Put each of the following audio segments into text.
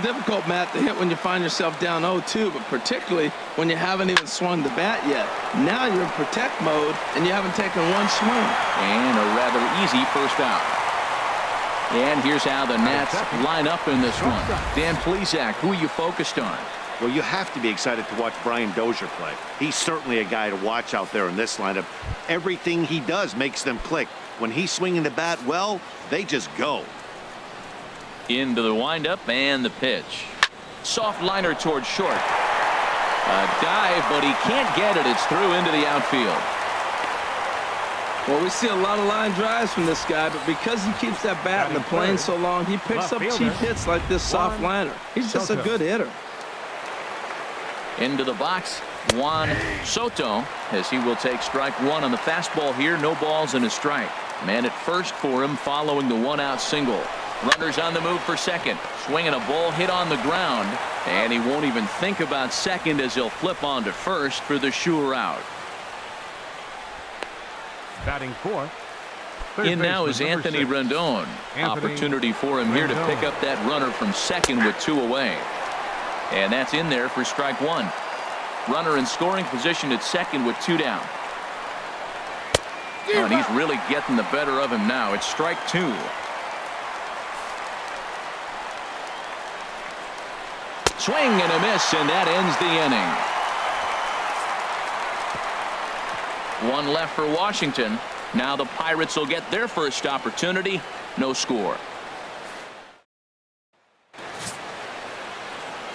difficult, Matt, to hit when you find yourself down 0-2, but particularly when you haven't even swung the bat yet. Now you're in protect mode, and you haven't taken one swing. And a rather easy first out. And here's how the Nats line up in this one. Dan Plesac, who are you focused on? Well, you have to be excited to watch Brian Dozier play. He's certainly a guy to watch out there in this lineup. Everything he does makes them click. When he's swinging the bat well, they just go. Into the windup and the pitch. Soft liner towards short. A dive, but he can't get it. It's through into the outfield. Well, we see a lot of line drives from this guy, but because he keeps that bat in the plane so long, he picks up cheap hits like this soft liner. He's just a good hitter. Into the box, Juan Soto, as he will take strike one on the fastball here. No balls and a strike. Man at first for him following the one-out single. Runners on the move for second. Swinging a ball hit on the ground, and he won't even think about second as he'll flip on to first for the sure out. Batting fourth. In now is Anthony Rendon. Opportunity for him here to pick up that runner from second with two away. And that's in there for strike one. Runner in scoring position at second with two down. Oh, and he's really getting the better of him now. It's strike two. Swing and a miss, and that ends the inning. One left for Washington. Now the Pirates will get their first opportunity. No score.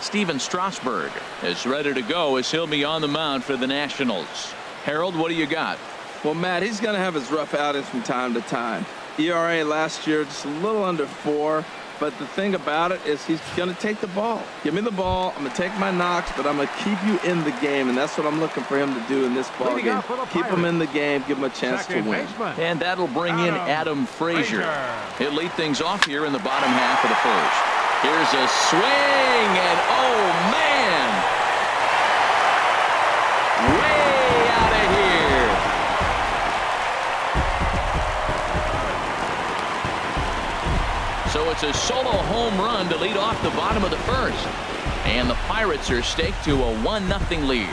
Steven Strasburg is ready to go as he'll be on the mound for the Nationals. Harold, what do you got? Well, Matt, he's going to have his rough outings from time to time. ERA last year just a little under 4. But the thing about it is he's going to take the ball. Give me the ball. I'm going to take my knocks, but I'm going to keep you in the game, and that's what I'm looking for him to do in this ball game. Keep him in the game, give him a chance to win. And that'll bring in Adam Frazier. He'll lead things off here in the bottom half of the first. Here's a swing, and oh, man! Way out of here. So it's a solo home run to lead off the bottom of the first. And the Pirates are staked to a 1-0 lead.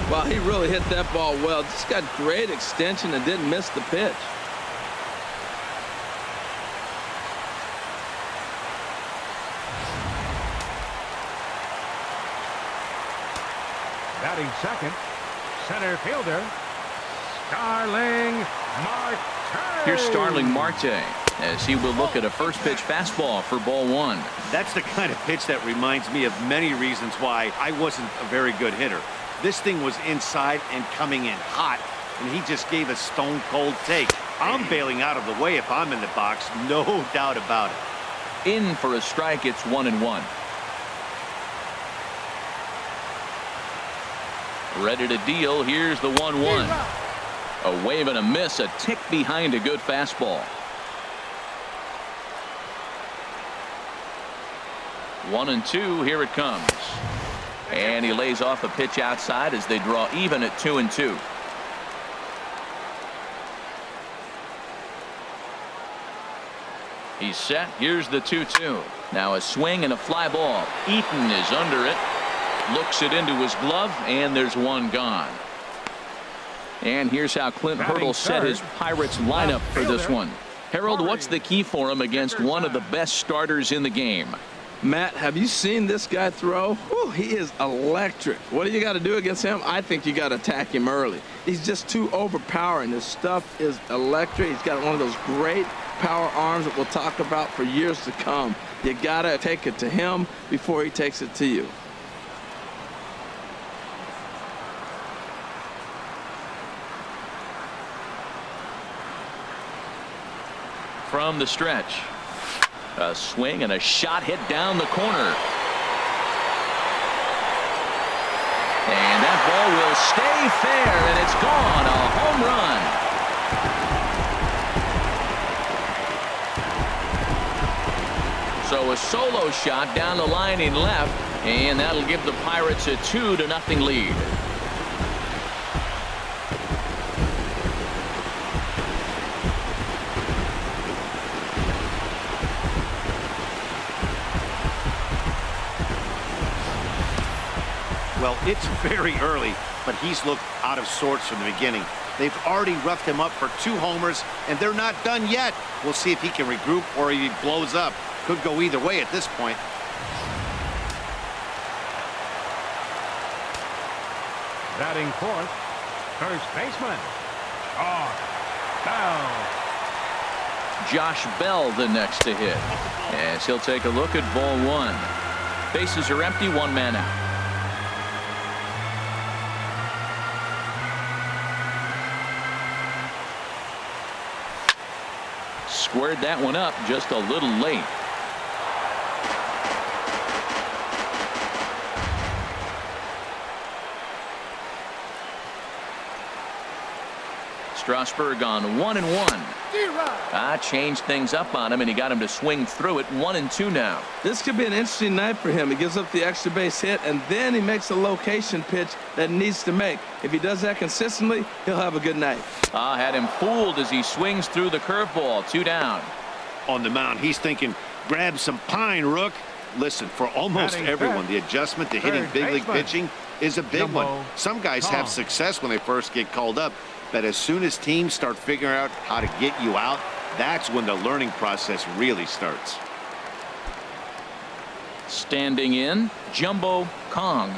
Well, he really hit that ball well. Just got great extension and didn't miss the pitch. Batting second, center fielder, Starling Marte. Here's Starling Marte as he will look at a first pitch fastball for ball one. That's the kind of pitch that reminds me of many reasons why I wasn't a very good hitter. This thing was inside and coming in hot, and he just gave a stone cold take. I'm bailing out of the way if I'm in the box, no doubt about it. In for a strike, it's 1-1. Ready to deal. Here's the 1-1. A wave and a miss, a tick behind a good fastball. 1-2. Here it comes. And he lays off a pitch outside as they draw even at 2-2. He's set. Here's the 2-2. Now a swing and a fly ball. Eaton is under it. Looks it into his glove, and there's one gone. And here's how Clint Hurdle set his Pirates lineup for this one. Harold, what's the key for him against one of the best starters in the game? Matt, have you seen this guy throw? Whew, he is electric. What do you got to do against him? I think you got to attack him early. He's just too overpowering. His stuff is electric. He's got one of those great power arms that we'll talk about for years to come. You got to take it to him before he takes it to you. From the stretch. A swing and a shot hit down the corner. And that ball will stay fair, and it's gone. A home run. So a solo shot down the line in left, and that'll give the Pirates a 2-0 lead. Well, it's very early, but he's looked out of sorts from the beginning. They've already roughed him up for 2 homers, and they're not done yet. We'll see if he can regroup or he blows up. Could go either way at this point. Batting fourth, first baseman, Josh Bell. Josh Bell the next to hit, as he'll take a look at ball 1. Bases are empty, 1 man out. Squared that one up just a little late. Strasburg on 1-1. Changed things up on him, and he got him to swing through it. 1-2 now. This could be an interesting night for him. He gives up the extra base hit, and then he makes a location pitch that he needs to make. If he does that consistently, he'll have a good night. Had him fooled as he swings through the curveball. 2 down. On the mound, he's thinking, grab some pine, Rook. Listen, for almost everyone, the adjustment to hitting big league pitching is a big one. Some guys have success when they first get called up, but as soon as teams start figuring out how to get you out, that's when the learning process really starts. Standing in, Jumbo Kong.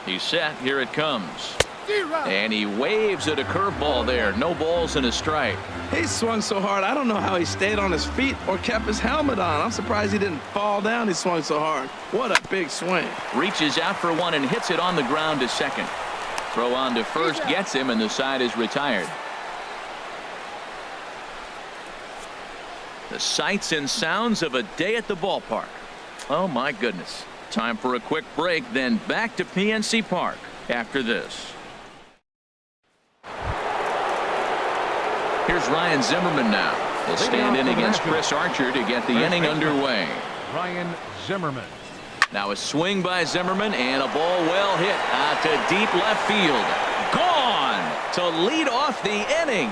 He's set. Here it comes. And he waves at a curveball there. No balls and a strike. He swung so hard, I don't know how he stayed on his feet or kept his helmet on. I'm surprised he didn't fall down. He swung so hard. What a big swing. Reaches out for one and hits it on the ground to second. Throw on to first gets him, and the side is retired. The sights and sounds of a day at the ballpark. Oh, my goodness. Time for a quick break, then back to PNC Park after this. Here's Ryan Zimmerman now. He'll stand in against Chris Archer to get the inning underway. Ryan Zimmerman. Now a swing by Zimmerman and a ball well hit out to deep left field. Gone to lead off the inning.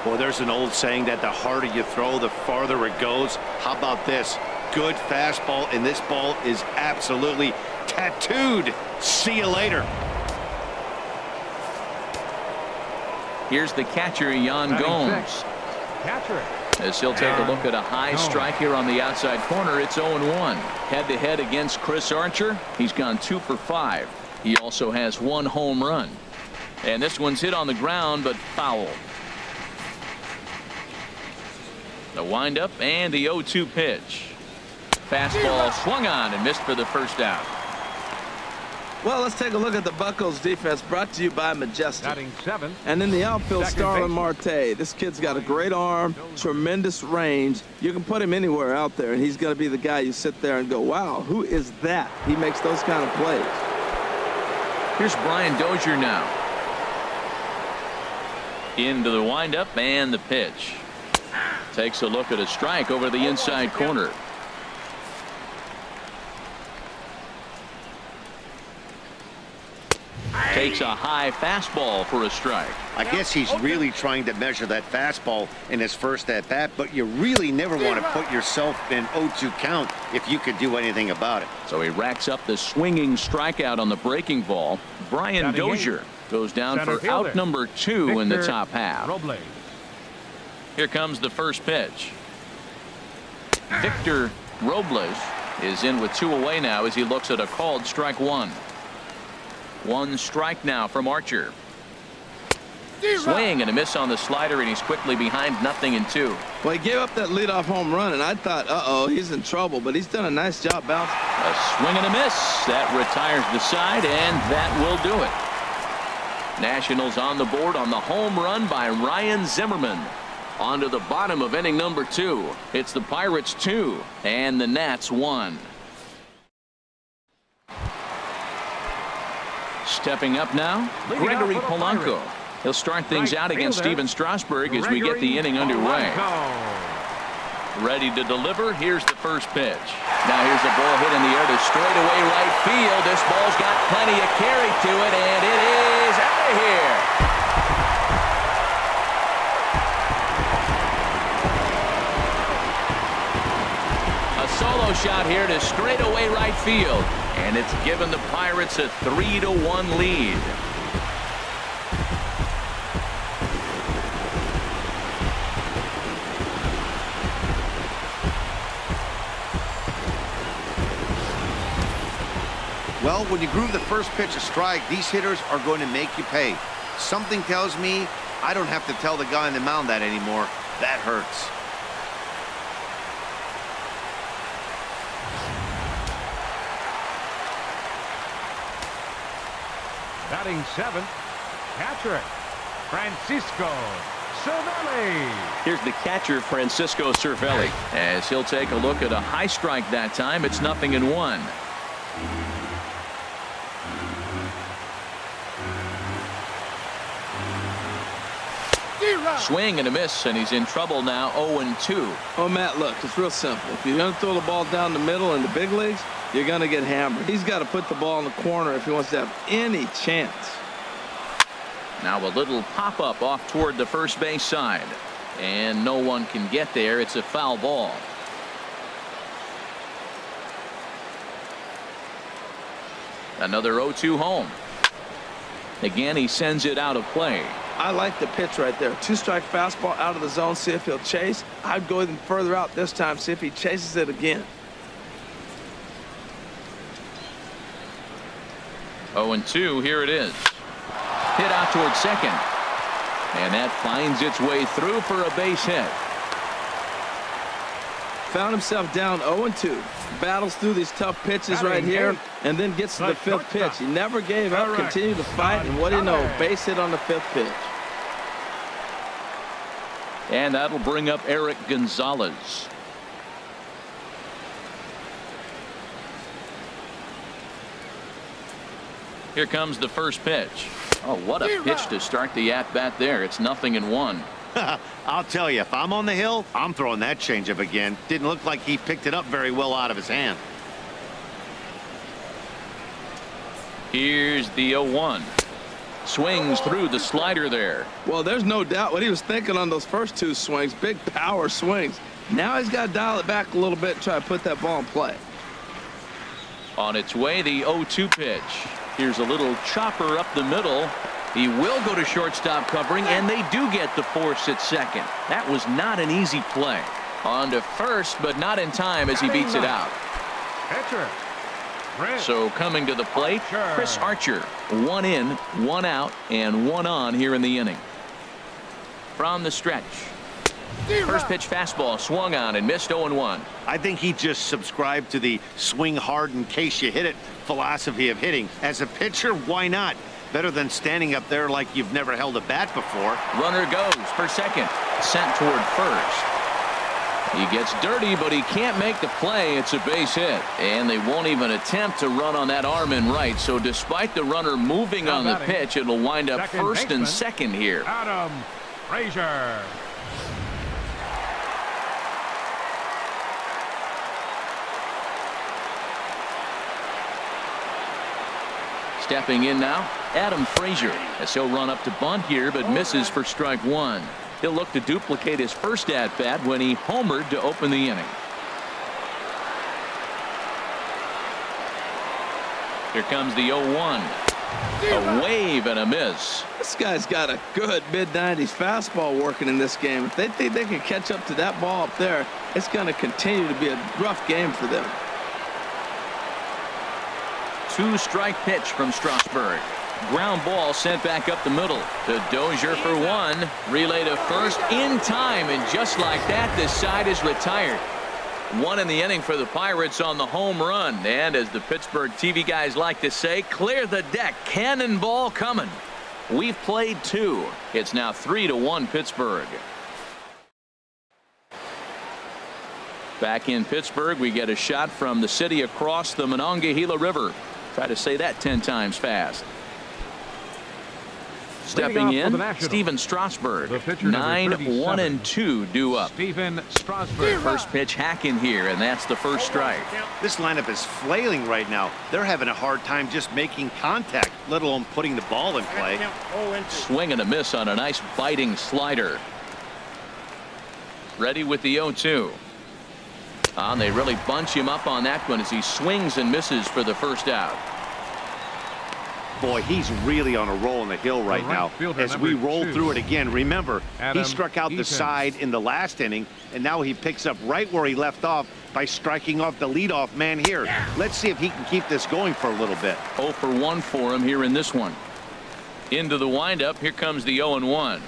Well, there's an old saying that the harder you throw, the farther it goes. How about this? Good fastball, and this ball is absolutely tattooed. See you later. Here's the catcher, Yan Gomes. Catcher. As he'll take a look at a high strike here on the outside corner. It's 0-1. Head-to-head against Chris Archer. He's gone 2 for 5. He also has 1 home run. And this one's hit on the ground, but foul. The windup and the 0-2 pitch. Fastball swung on and missed for the first out. Well, let's take a look at the Buccos defense, brought to you by Majestic. Batting 7th. And in the outfield, Second Starlin baseman. Marte. This kid's got a great arm, tremendous range. You can put him anywhere out there, and he's going to be the guy you sit there and go, wow, who is that? He makes those kind of plays. Here's Brian Dozier now. Into the windup and the pitch. Takes a look at a strike over the inside corner. Takes a high fastball for a strike. I guess he's really trying to measure that fastball in his first at bat, but you really never want to put yourself in 0-2 count if you could do anything about it. So he racks up the swinging strikeout on the breaking ball. Brian Dozier goes down for out number 2 in the top half. Robles. Here comes the first pitch. Victor Robles is in with 2 away now as he looks at a called strike 1. 1 strike now from Archer. Swing and a miss on the slider, and he's quickly behind 0-2. Well, he gave up that leadoff home run, and I thought, uh-oh, he's in trouble, but he's done a nice job bouncing. A swing and a miss. That retires the side, and that will do it. Nationals on the board on the home run by Ryan Zimmerman. On to the bottom of inning number 2. It's the Pirates 2 and the Nats 1. Stepping up now, Gregory Polanco. He'll start things out against Steven Strasburg as we get the inning underway. Ready to deliver. Here's the first pitch. Now here's a ball hit in the air to straightaway right field. This ball's got plenty of carry to it, and it is out of here. shot here to straightaway right field. And it's given the Pirates a 3-1 lead. Well, when you groove the first pitch a strike, these hitters are going to make you pay. Something tells me I don't have to tell the guy on the mound that anymore. That hurts. Batting seventh, catcher, Francisco Cervelli. Here's the catcher, Francisco Cervelli, as he'll take a look at a high strike that time. It's 0-1. Swing and a miss, and he's in trouble now. 0-2. Oh, Matt, look, it's real simple. If you're going to throw the ball down the middle in the big leagues, you're going to get hammered. He's got to put the ball in the corner if he wants to have any chance. Now a little pop-up off toward the first base side, and no one can get there. It's a foul ball. Another 0-2 home. Again, he sends it out of play. I like the pitch right there. Two-strike fastball out of the zone, see if he'll chase. I'd go even further out this time, see if he chases it again. 0-2, here it is. Hit out toward second. And that finds its way through for a base hit. Found himself down 0-2. Battles through these tough pitches right here, and then gets to the fifth pitch. He never gave up, continued to fight, and what do you know? Base hit on the fifth pitch. And that'll bring up Eric Gonzalez. Here comes the first pitch. Oh, what a pitch to start the at-bat there. It's 0-1. I'll tell you, if I'm on the hill, I'm throwing that changeup again. Didn't look like he picked it up very well out of his hand. Here's the 0-1. Swings through the slider there. Well, there's no doubt what he was thinking on those first two swings. Big power swings. Now he's got to dial it back a little bit and try to put that ball in play. On its way, the 0-2 pitch. Here's a little chopper up the middle. He will go to shortstop covering, and they do get the force at second. That was not an easy play. On to first, but not in time as he beats it out. Pitcher. So coming to the plate, Chris Archer. 1 in, 1 out, and 1 on here in the inning. From the stretch. First pitch fastball swung on and missed. 0-1. I think he just subscribed to the swing hard in case you hit it philosophy of hitting. As a pitcher, why not? Better than standing up there like you've never held a bat before. Runner goes for second. Sent toward first. He gets dirty, but he can't make the play. It's a base hit. And they won't even attempt to run on that arm in right. So despite the runner moving on the pitch, it'll wind up first and second here. Adam Frazier. Stepping in now, Adam Frazier, as he'll run up to bunt here, but misses for strike 1. He'll look to duplicate his first at-bat when he homered to open the inning. Here comes the 0-1. A wave and a miss. This guy's got a good mid-90s fastball working in this game. If they think they can catch up to that ball up there, it's going to continue to be a rough game for them. 2-strike pitch from Strasburg. Ground ball sent back up the middle to Dozier for 1. Relay to first in time, and just like that, this side is retired. 1 in the inning for the Pirates on the home run. And as the Pittsburgh TV guys like to say, clear the deck. Cannonball coming. We've played 2. It's now 3-1 Pittsburgh. Back in Pittsburgh, we get a shot from the city across the Monongahela River. Try to say that 10 times fast. Stepping in, Steven Strasburg. 9-1-2 due up. Steven Strasburg. First pitch hacking here, and that's the first strike. This lineup is flailing right now. They're having a hard time just making contact, let alone putting the ball in play. Swing and a miss on a nice biting slider. Ready with the 0-2. They really bunch him up on that one as he swings and misses for the first out. Boy, he's really on a roll in the hill right now. As we roll through it again, remember, he struck out the side in the last inning, and now he picks up right where he left off by striking off the leadoff man here. Let's see if he can keep this going for a little bit. 0 for 1 for him here in this one. Into the windup. Here comes the 0-1.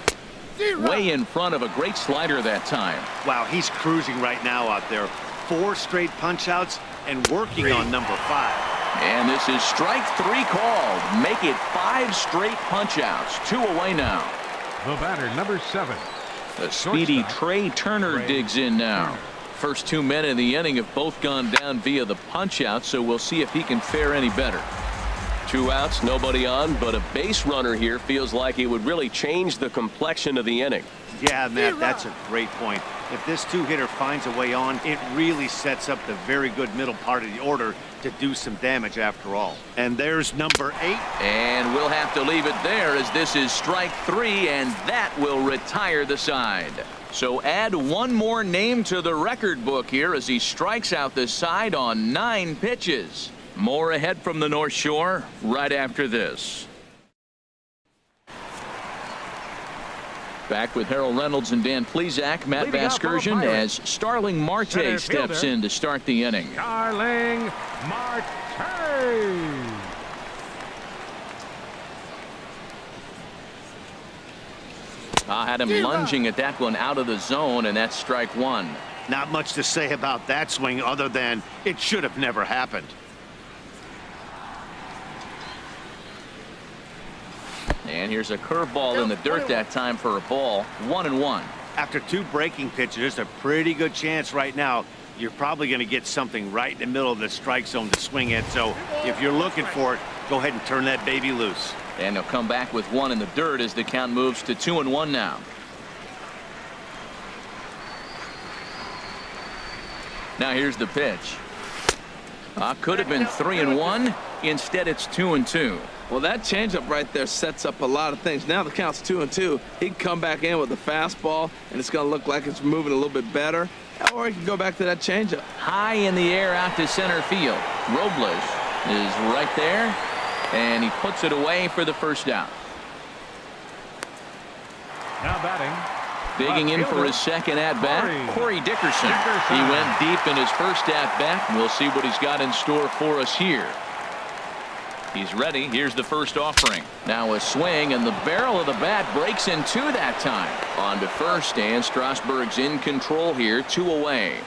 Way in front of a great slider that time. Wow, he's cruising right now out there. 4 straight punch-outs and working on number 5. And this is strike 3 called. Make it 5 straight punch-outs. 2 away now. The batter, number 7. The speedy Trey Turner digs in now. First 2 men in the inning have both gone down via the punch-out, so we'll see if he can fare any better. 2 outs, nobody on, but a base runner here feels like it would really change the complexion of the inning. Yeah, Matt, that's a great point. If this 2-hitter finds a way on, it really sets up the very good middle part of the order to do some damage after all. And there's number 8. And we'll have to leave it there as this is strike 3, and that will retire the side. So add 1 more name to the record book here as he strikes out the side on 9 pitches. More ahead from the North Shore right after this. Back with Harold Reynolds and Dan Plesac. Matt Vasgersian as Starling Marte steps in to start the inning. Starling Marte. Had him lunging at that one out of the zone, and that's strike 1. Not much to say about that swing other than it should have never happened. And here's a curveball in the dirt that time for a ball. 1-1. After 2 breaking pitches, there's a pretty good chance right now you're probably going to get something right in the middle of the strike zone to swing at. So if you're looking for it, go ahead and turn that baby loose. And they'll come back with 1 in the dirt as the count moves to 2-1 now. Now here's the pitch. Could have been 3-1. Instead, it's 2-2. Well, that changeup right there sets up a lot of things. Now the count's 2-2. He can come back in with a fastball, and it's going to look like it's moving a little bit better. Or he can go back to that changeup. High in the air out to center field. Robles is right there, and he puts it away for the first out. Now batting. Digging in for his second at-bat, Corey Dickerson. He went deep in his first at-bat. We'll see what he's got in store for us here. He's ready. Here's the first offering. Now a swing, and the barrel of the bat breaks in 2 that time. On to first, and Strasburg's in control here. 2 away.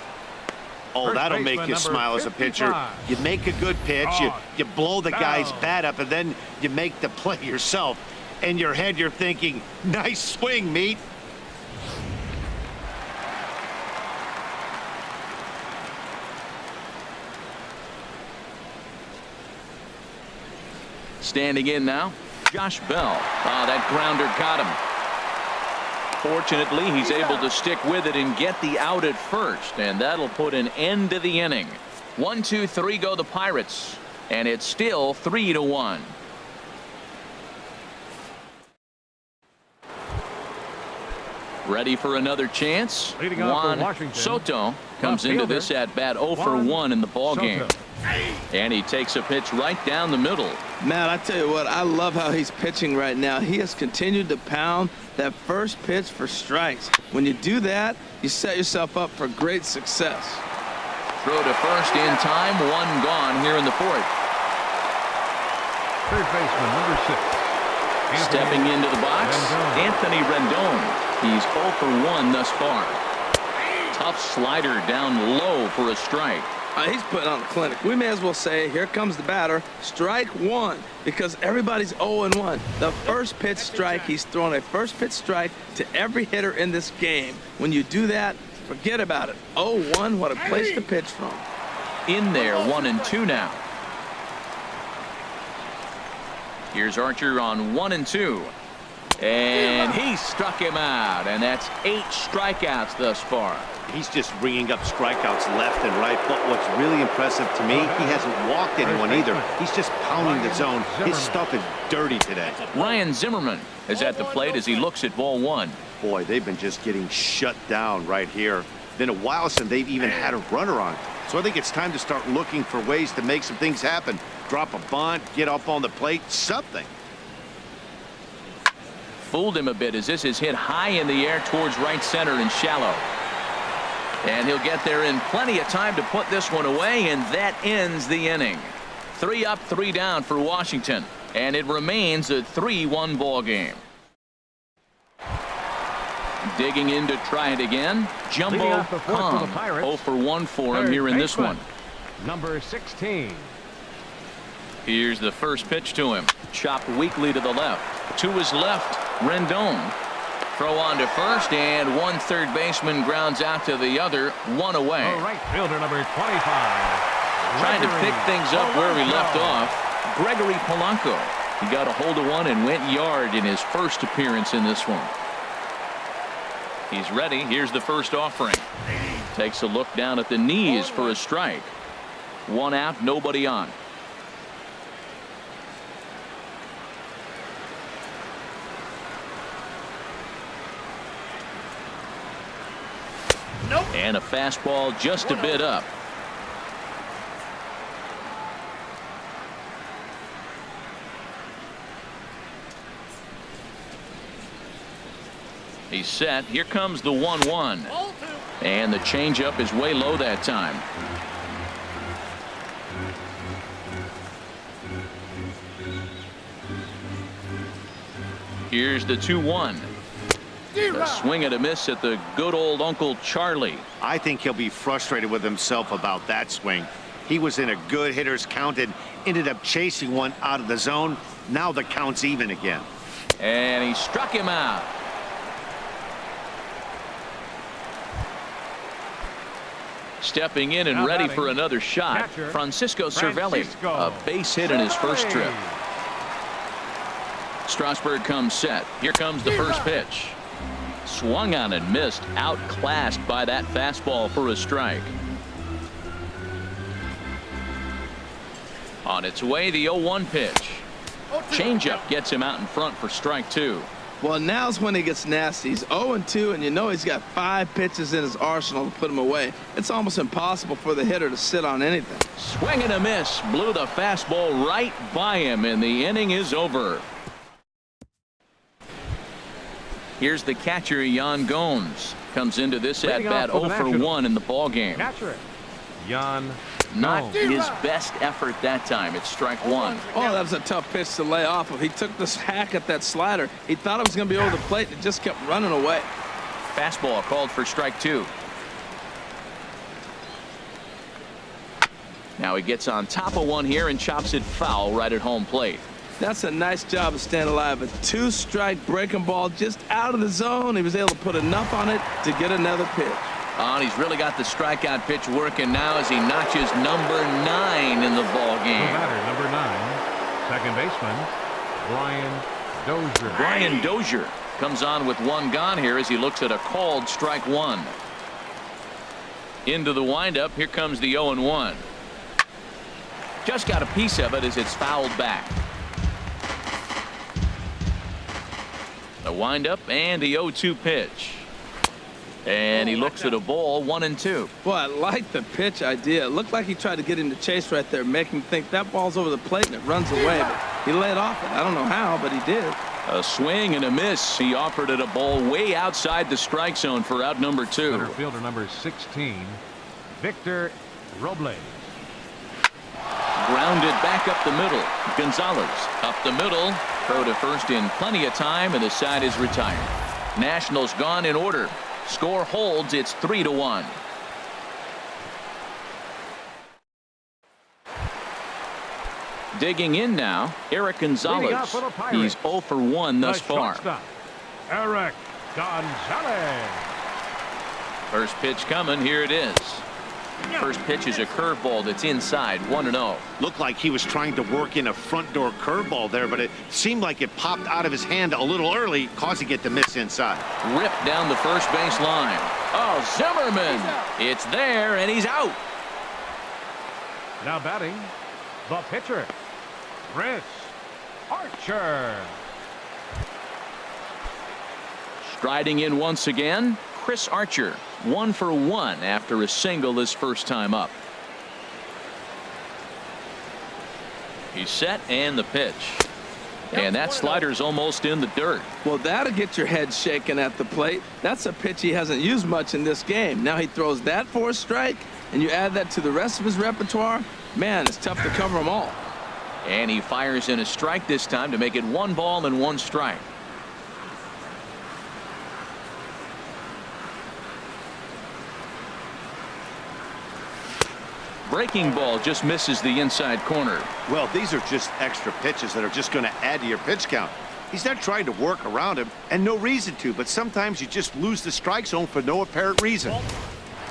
Oh, that'll make you smile as a pitcher. You make a good pitch, you blow the guy's bat up, and then you make the play yourself. In your head, you're thinking, nice swing, meat. Standing in now, Josh Bell. That grounder got him. Fortunately, he's able to stick with it and get the out at first, and that'll put an end to the inning. 1, 2, 3 go the Pirates, and it's still 3-1. Ready for another chance. Juan Soto comes into this at bat 0 for 1 in the ball game. And he takes a pitch right down the middle. Matt, I tell you what, I love how he's pitching right now. He has continued to pound that first pitch for strikes. When you do that, you set yourself up for great success. Throw to first in time. 1 gone here in the 4th. Third baseman, number 6. Stepping into the box, Anthony Rendon. He's 0 for 1 thus far. Tough slider down low for a strike. He's putting on a clinic. We may as well say, here comes the batter, strike 1, because everybody's 0-1. The first pitch strike, he's throwing a first pitch strike to every hitter in this game. When you do that, forget about it. 0-1, what a place to pitch from. In there, 1-2 now. Here's Archer on 1-2. And he struck him out, and that's 8 strikeouts thus far. He's just ringing up strikeouts left and right, but what's really impressive to me, he hasn't walked anyone either. He's just pounding the zone. His stuff is dirty today. Ryan Zimmerman is at the plate as he looks at ball 1. Boy, they've been just getting shut down right here. been a while since they've even had a runner on. So I think it's time to start looking for ways to make some things happen. Drop a bunt, get up on the plate, something. Fooled him a bit as this is hit high in the air towards right center and shallow. And he'll get there in plenty of time to put this one away, and that ends the inning. 3 up, 3 down for Washington, and it remains a 3-1 ball game. Digging in to try it again. Jumbo Kong. 0 for 1 for him here in this one. Number 16. Here's the first pitch to him. Chopped weakly to the left. To his left, Rendon. Throw on to first, and one third baseman grounds out to the other, 1 away. Right fielder number 25. Trying to pick things up where he left off. Gregory Polanco. He got a hold of one and went yard in his first appearance in this one. He's ready. Here's the first offering. Takes a look down at the knees for a strike. 1 out, nobody on. And a fastball just a bit up. He's set. Here comes the 1-1. And the changeup is way low that time. Here's the 2-1. A swing and a miss at the good old Uncle Charlie. I think he'll be frustrated with himself about that swing. He was in a good hitter's count and ended up chasing one out of the zone. Now the count's even again. And he struck him out. Stepping in and Now ready batting, for another shot, catcher, Francisco Cervelli. Francisco A base hit in his first Cervelli. trip. Strasburg comes set. Here comes the first pitch. Swung on and missed. Outclassed by that fastball for a strike. On its way, the 0-1 pitch. Changeup gets him out in front for strike 2. Well, now's when he gets nasty. He's 0-2, and you know he's got 5 pitches in his arsenal to put him away. It's almost impossible for the hitter to sit on anything. Swing and a miss. Blew the fastball right by him, and the inning is over. Here's the catcher, Yan Gomes. Comes into this at-bat 0 for 1 in the ball game. Catcher, Yan Not Gomes. his best effort that time. It's strike 1. Oh, that was a tough pitch to lay off of. He took this hack at that slider. He thought it was going to be over the plate, and it just kept running away. Fastball called for strike 2. Now he gets on top of one here and chops it foul right at home plate. That's a nice job of staying alive. A 2-strike breaking ball just out of the zone. He was able to put enough on it to get another pitch. And he's really got the strikeout pitch working now as he notches number 9 in the ball The game. batter, number 9, second baseman, Brian Dozier. Brian Dozier comes on with 1 gone here as he looks at a called strike 1. Into the windup. Here comes the 0-1. Just got a piece of it as it's fouled back. The windup and the 0-2 pitch. And he looks at a ball, 1-2. Boy, I like the pitch idea. It looked like he tried to get him to chase right there, make him think that ball's over the plate and it runs away. But he laid off it. I don't know how, but he did. A swing and a miss. He offered it a ball way outside the strike zone for out number 2. Center fielder number 16, Victor Robles. Grounded back up the middle. Gonzalez up the middle. Throw to first in plenty of time, and the side is retired. Nationals gone in order. Score holds. It's 3-1. Digging in now, Eric Gonzalez. for the Pirates, He's 0 for 1 thus The far. shortstop, Eric Gonzalez. First pitch coming. Here it is. First pitch is a curveball that's inside, 1-0. Looked like he was trying to work in a front door curveball there, but it seemed like it popped out of his hand a little early, causing it to miss inside. Ripped down the first base line. Oh, Zimmerman. It's there, and he's out. Now batting, the pitcher, Chris Archer. Striding in once again, Chris Archer. 1 for 1 after a single his first time up. He's set, and the pitch. And that slider's almost in the dirt. Well, that'll get your head shaking at the plate. That's a pitch he hasn't used much in this game. Now he throws that for a strike, and you add that to the rest of his repertoire. Man, it's tough to cover them all. And he fires in a strike this time to make it 1 ball and 1 strike. Breaking ball just misses the inside corner. Well, these are just extra pitches that are just going to add to your pitch count. He's not trying to work around him, and no reason to, but sometimes you just lose the strike zone for no apparent reason.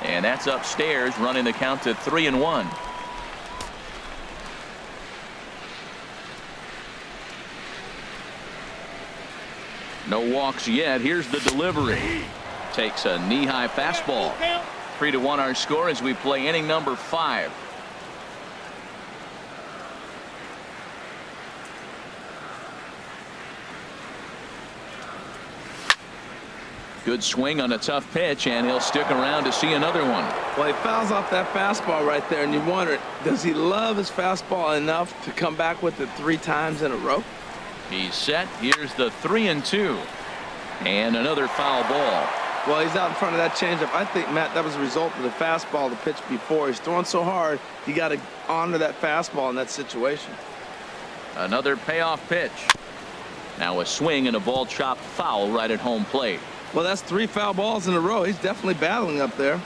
And that's upstairs, running the count to 3-1. No walks yet. Here's the delivery. Takes a knee-high fastball. 3-1 our score as we play inning number 5. Good swing on a tough pitch, and he'll stick around to see another one. Well, he fouls off that fastball right there, and you wonder, does he love his fastball enough to come back with it 3 times in a row? He's set. Here's the 3-2. And another foul ball. Well, he's out in front of that changeup. I think, Matt, that was a result of the fastball, the pitch before. He's throwing so hard, you got to honor that fastball in that situation. Another payoff pitch. Now a swing and a ball chopped foul right at home plate. Well, that's 3 foul balls in a row. He's definitely battling up there.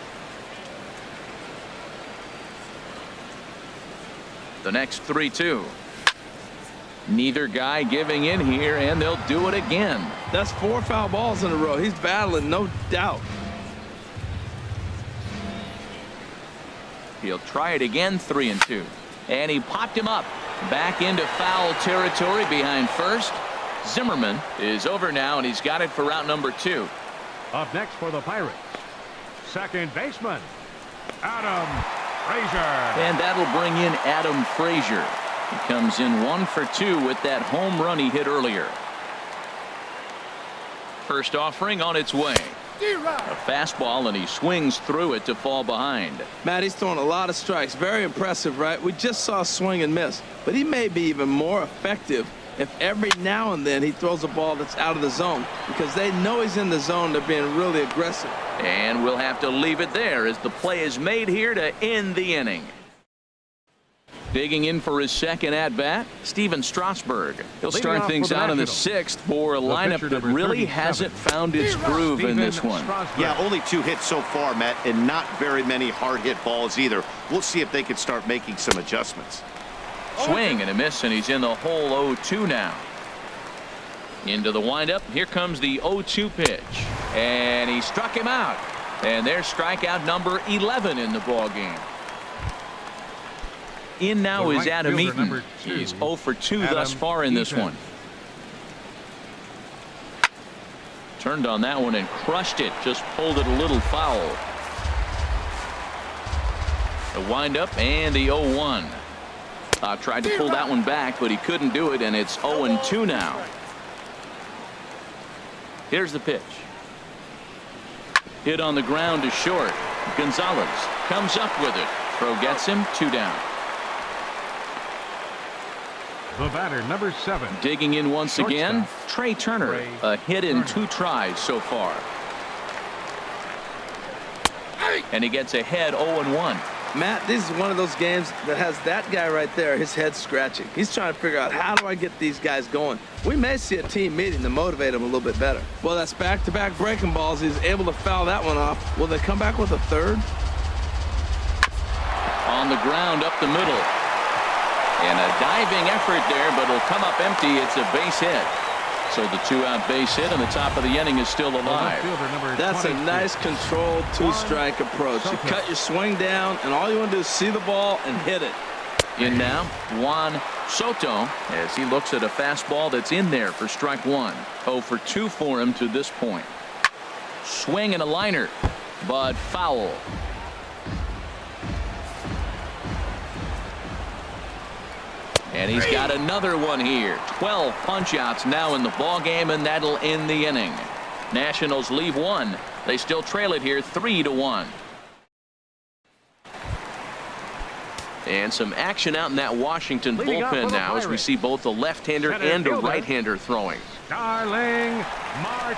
The next 3-2. Neither guy giving in here, and they'll do it again. That's 4 foul balls in a row. He's battling, no doubt. He'll try it again, 3-2. And he popped him up. Back into foul territory behind first. Zimmerman is over now, and he's got it for out number 2. Up next for the Pirates, second baseman, Adam Frazier. And that'll bring in Adam Frazier. He comes in 1 for 2 with that home run he hit earlier. First offering on its way. A fastball, and he swings through it to fall behind. Matt, he's throwing a lot of strikes. Very impressive, right? We just saw a swing and miss, but he may be even more effective if every now and then he throws a ball that's out of the zone, because they know he's in the zone. They're being really aggressive. And we'll have to leave it there as the play is made here to end the inning. Digging in for his second at-bat, Steven Strasburg. He'll start things out in the 6th for a lineup that really hasn't found its groove in this one. Yeah, only 2 hits so far, Matt, and not very many hard-hit balls either. We'll see if they can start making some adjustments. Swing and a miss, and he's in the hole 0-2 now. Into the windup. Here comes the 0-2 pitch. And he struck him out. And there's strikeout number 11 in the ball game. In now is Adam Eaton. He's 0 for 2 thus far in this one. Turned on that one and crushed it. Just pulled it a little foul. The windup and the 0-1. Tried to pull that one back, but he couldn't do it, and it's 0-2 now. Here's the pitch. Hit on the ground to short. Gonzalez comes up with it. Throw gets him, 2 down. The batter, number 7. Digging in once again, Trey Turner. A hit in 2 tries so far. And he gets ahead 0-1. Matt, this is one of those games that has that guy right there, his head scratching. He's trying to figure out, how do I get these guys going? We may see a team meeting to motivate them a little bit better. Well, that's back-to-back breaking balls. He's able to foul that one off. Will they come back with a third? On the ground up the middle. And a diving effort there, but it'll come up empty. It's a base hit. So the 2-out base hit, and the top of the inning is still alive. That's a nice controlled 2-strike approach. You cut your swing down, and all you want to do is see the ball and hit it. In now, Juan Soto, as he looks at a fastball that's in there for strike 1. 0 for 2 for him to this point. Swing and a liner, but foul. And he's got another one here. 12 punch-outs now in the ball game, and that'll end the inning. Nationals leave 1 They still trail it here 3-1. And some action out in that Washington bullpen now as we see both a left-hander and a right-hander throwing. Starling Marte.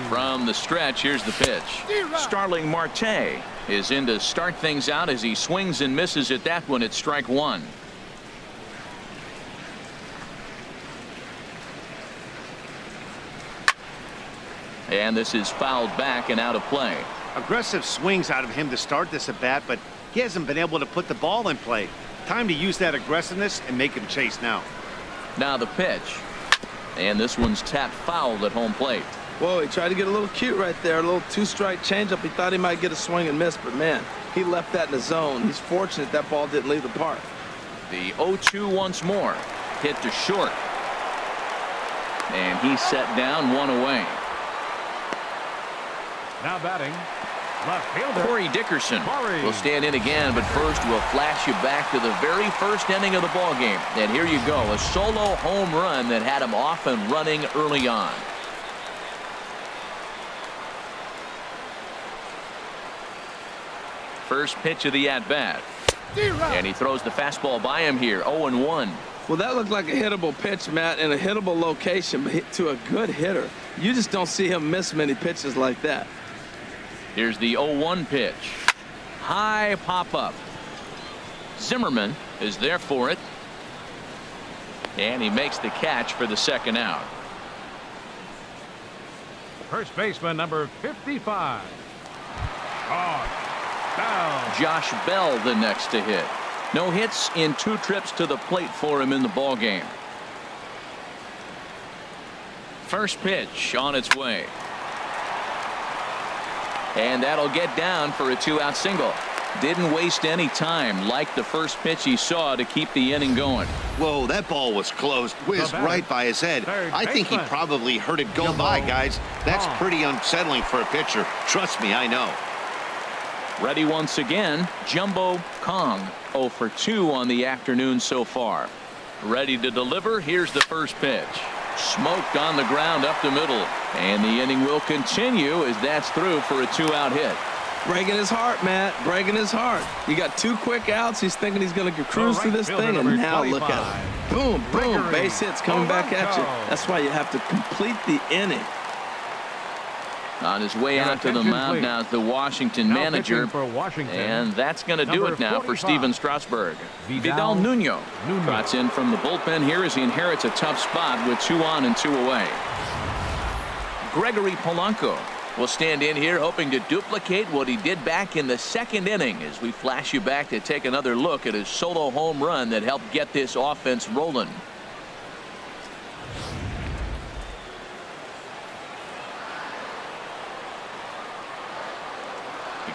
From the stretch, here's the pitch. Starling Marte is in to start things out as he swings and misses at that one at strike one. And this is fouled back and out of play. Aggressive swings out of him to start this at bat, but he hasn't been able to put the ball in play. Time to use that aggressiveness and make him chase now. Now the pitch. And this one's tapped foul at home plate. Whoa, he tried to get a little cute right there. A little two-strike changeup. He thought he might get a swing and miss, but man, he left that in the zone. He's fortunate that ball didn't leave the park. The 0-2 once more. Hit to short. And he's set down, one away. Now batting, left fielder Corey Dickerson Corey. will stand in again, but first we'll flash you back to the very first inning of the ball game. And here you go, a solo home run that had him off and running early on. First pitch of the at-bat. And he throws the fastball by him here, 0-1. Well, that looked like a hittable pitch, Matt, in a hittable location, but hit to a good hitter. You just don't see him miss many pitches like that. Here's the 0-1 pitch. High pop-up. Zimmerman is there for it. And he makes the catch for the second out. First baseman number 55. Bell. Josh Bell the next to hit. No hits in 2 trips to the plate for him in the ball game. First pitch on its way. And that'll get down for a 2-out single. Didn't waste any time, like the first pitch he saw, to keep the inning going. Whoa, that ball was close. Whizzed right by his head. I think he probably heard it go by, guys. That's pretty unsettling for a pitcher. Trust me, I know. Ready once again, Jumbo Kong, 0 for 2 on the afternoon so far. Ready to deliver, here's the first pitch. Smoked on the ground up the middle. And the inning will continue as that's through for a 2-out hit. Breaking his heart, Matt. Breaking his heart. You got 2 quick outs. He's thinking he's going to cruise through this thing, and now look at it. Boom, boom, base hits coming back at you. That's why you have to complete the inning. On his way out to the mound now is the Washington manager. And that's going to do it now for Steven Strasburg. Vidal Nuno trots in from the bullpen here as he inherits a tough spot with 2 on and 2 away. Gregory Polanco will stand in here hoping to duplicate what he did back in the second inning as we flash you back to take another look at his solo home run that helped get this offense rolling.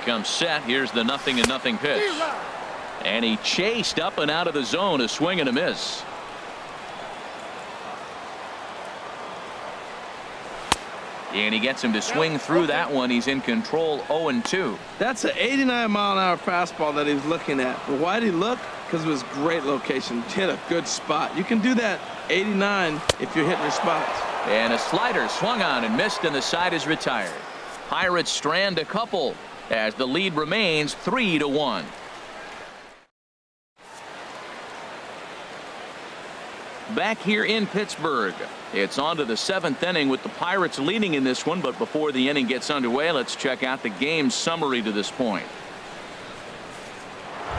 Comes set. Here's the 0-0 pitch. And he chased up and out of the zone, a swing and a miss. And he gets him to swing through that one. He's in control, 0-2. That's an 89-mile-an-hour fastball that he was looking at. But why did he look? Because it was great location. Hit a good spot. You can do that 89 if you're hitting your spots. And a slider swung on and missed, and the side is retired. Pirates strand a couple as the lead remains 3-1. Back here in Pittsburgh, it's on to the 7th inning with the Pirates leading in this one. But before the inning gets underway, let's check out the game summary to this point.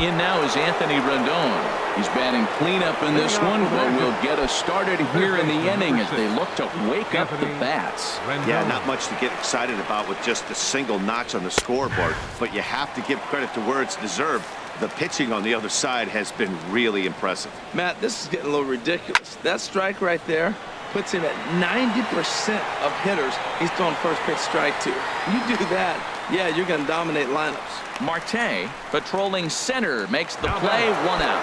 In now is Anthony Rendon. He's batting cleanup in this one, but we'll get us started here in the inning as they look to wake up the bats. Yeah, not much to get excited about with just a single notch on the scoreboard, but you have to give credit to where it's deserved. The pitching on the other side has been really impressive. Matt, this is getting a little ridiculous. That strike right there puts him at 90% of hitters he's throwing first pitch strike to. You do that, yeah, you're going to dominate lineups. Marte patrolling center makes the play, 1 out.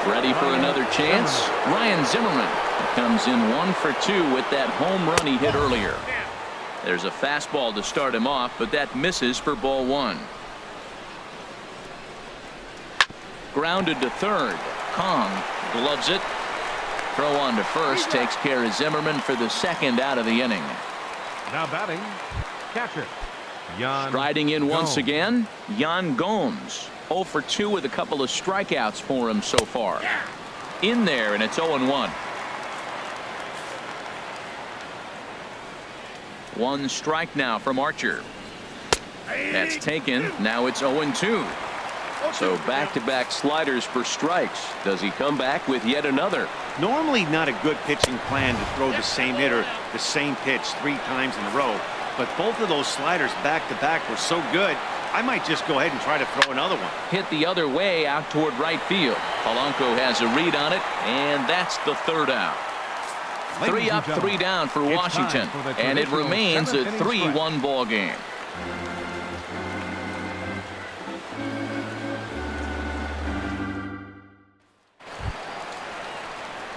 Ready for another chance. Ryan Zimmerman comes in 1 for 2 with that home run he hit earlier. There's a fastball to start him off, but that misses for ball 1. Grounded to third. Kong gloves it. Throw on to first takes care of Zimmerman for the 2nd out of the inning. Now batting, catcher. Striding in once Gomes. again, Yan Gomes. 0 for 2 with a couple of strikeouts for him so far. In there, and it's 0-1. One strike now from Archer. That's taken. Now it's 0-2. So back-to-back sliders for strikes. Does he come back with yet another? Normally not a good pitching plan to throw the same hitter the same pitch 3 times in a row. But both of those sliders back-to-back were so good, I might just go ahead and try to throw another one. Hit the other way out toward right field. Polanco has a read on it, and that's the 3rd out. 3 up, 3 down for Washington, and it remains a 3-1 ball game.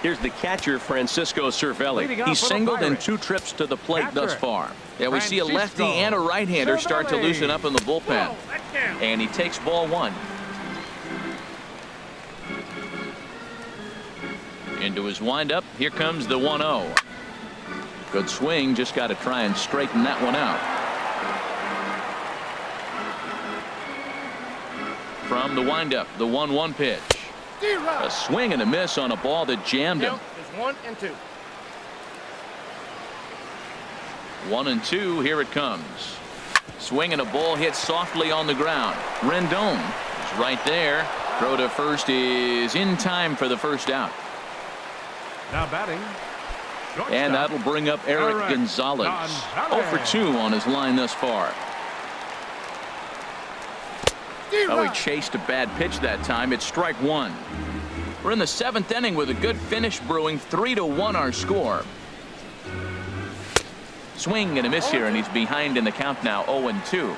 Here's the catcher, Francisco Cervelli. He's singled in 2 trips to the plate thus far. Yeah, we see a lefty and a right-hander start to loosen up in the bullpen. And he takes ball 1. Into his windup. Here comes the 1-0. Good swing. Just got to try and straighten that one out. From the windup, the 1-1 pitch. A swing and a miss on a ball that jammed him. 1-2. 1-2. Here it comes. Swing and a ball hit softly on the ground. Rendon is right there. Throw to first is in time for the 1st out. Now batting. And that'll bring up Eric Gonzalez. 0 for 2 on his line thus far. Oh, he chased a bad pitch that time. It's strike 1. We're in the 7th inning with a good finish brewing. 3-1 our score. Swing and a miss here, and he's behind in the count now. 0-2.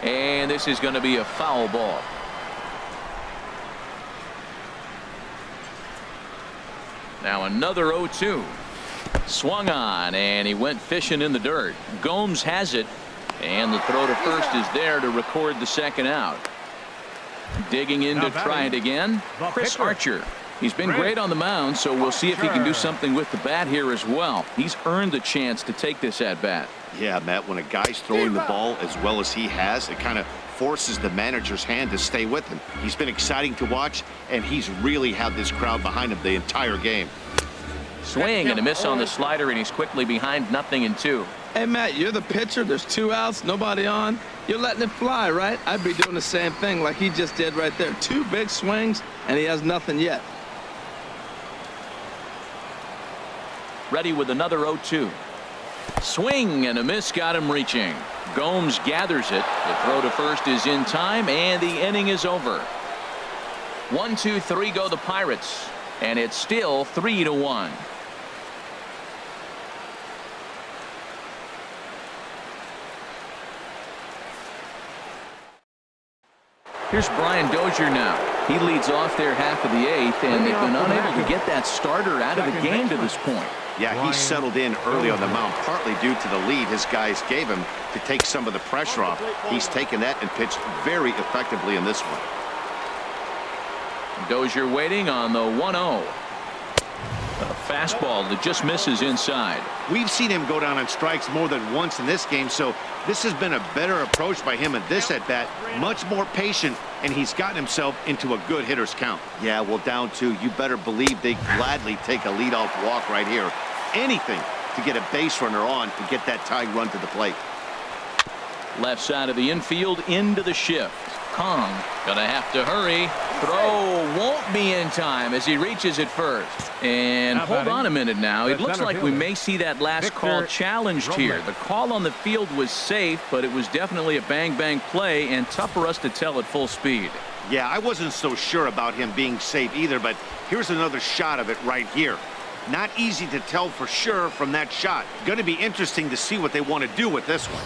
And this is going to be a foul ball. Now another 0-2. Swung on, and he went fishing in the dirt. Gomes has it, and the throw to first is there to record the 2nd out. Digging in to try it again, Chris Archer. He's been great on the mound, so we'll see if he can do something with the bat here as well. He's earned the chance to take this at bat. Yeah, Matt, when a guy's throwing the ball as well as he has, it kind of forces the manager's hand to stay with him. He's been exciting to watch, and he's really had this crowd behind him the entire game. Swing and a miss on the slider, and he's quickly behind 0-2. Hey, Matt, you're the pitcher. There's 2 outs, nobody on. You're letting it fly, right? I'd be doing the same thing like he just did right there. 2 big swings, and he has nothing yet. Ready with another 0-2. Swing and a miss got him reaching. Gomes gathers it. The throw to first is in time, and the inning is over. 1, 2, 3 go the Pirates, and it's still 3-1. Here's Brian Dozier now. He leads off their half of the 8th, and they've been unable to get that starter out of the game to this point. Yeah, he settled in early on the mound, partly due to the lead his guys gave him to take some of the pressure off. He's taken that and pitched very effectively in this one. Dozier waiting on the 1-0. A fastball that just misses inside. We've seen him go down on strikes more than once in this game, so this has been a better approach by him at this at-bat. Much more patient, and he's gotten himself into a good hitter's count. Yeah, well, down 2, you better believe they gladly take a leadoff walk right here. Anything to get a base runner on and get that tying run to the plate. Left side of the infield into the shift. Kong gonna have to hurry. Throw won't be in time as he reaches it first. And hold on a minute now. It looks like we may see that last call challenged here. The call on the field was safe, but it was definitely a bang-bang play and tough for us to tell at full speed. Yeah, I wasn't so sure about him being safe either, but here's another shot of it right here. Not easy to tell for sure from that shot. Going to be interesting to see what they want to do with this one.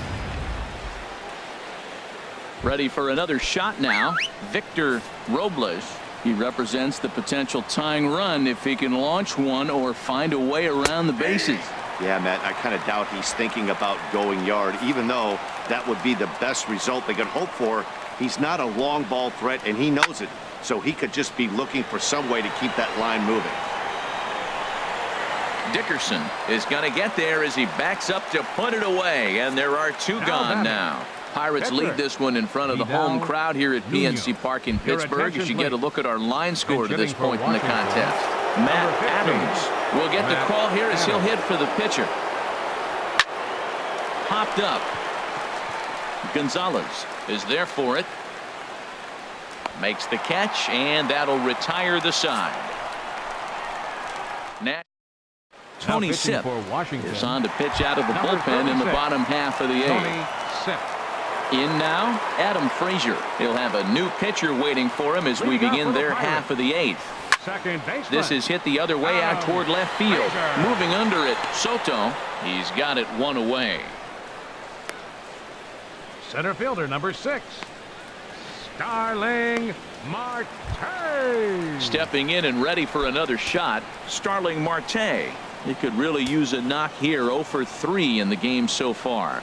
Ready for another shot now. Victor Robles. He represents the potential tying run if he can launch one or find a way around the bases. Yeah, Matt, I kind of doubt he's thinking about going yard, even though that would be the best result they could hope for. He's not a long ball threat, and he knows it. So he could just be looking for some way to keep that line moving. Dickerson is going to get there as he backs up to put it away, and there are two gone now. Pirates lead this one in front of the home crowd here at PNC Park in Pittsburgh. You should get a look at our line score to this point in the contest. Matt Adams will get the call here as he'll hit for the pitcher. Popped up. Gonzalez is there for it. Makes the catch, and that'll retire the side. Tony Sipp is on to pitch out of the bullpen in the bottom half of the eighth. In now, Adam Frazier. He'll have a new pitcher waiting for him as we begin their half of the eighth. This is hit the other way out toward left field. Moving under it, Soto. He's got it one away. Center fielder number 6, Starling Marte. Stepping in and ready for another shot, Starling Marte. He could really use a knock here. 0 for 3 in the game so far.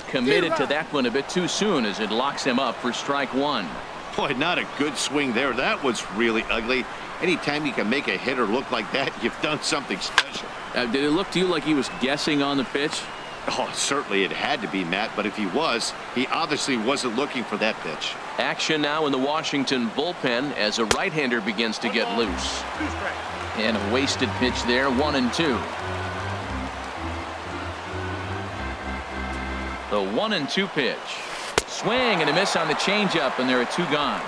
Committed to that one a bit too soon as it locks him up for strike one. Boy, not a good swing there. That was really ugly. Anytime you can make a hitter look like that, you've done something special. Did it look to you like he was guessing on the pitch? Oh, certainly it had to be, Matt, but if he was, he obviously wasn't looking for that pitch. Action now in the Washington bullpen as a right-hander begins to get loose. And a wasted pitch there, 1-2. The 1-2 pitch. Swing and a miss on the changeup, and there are two gone.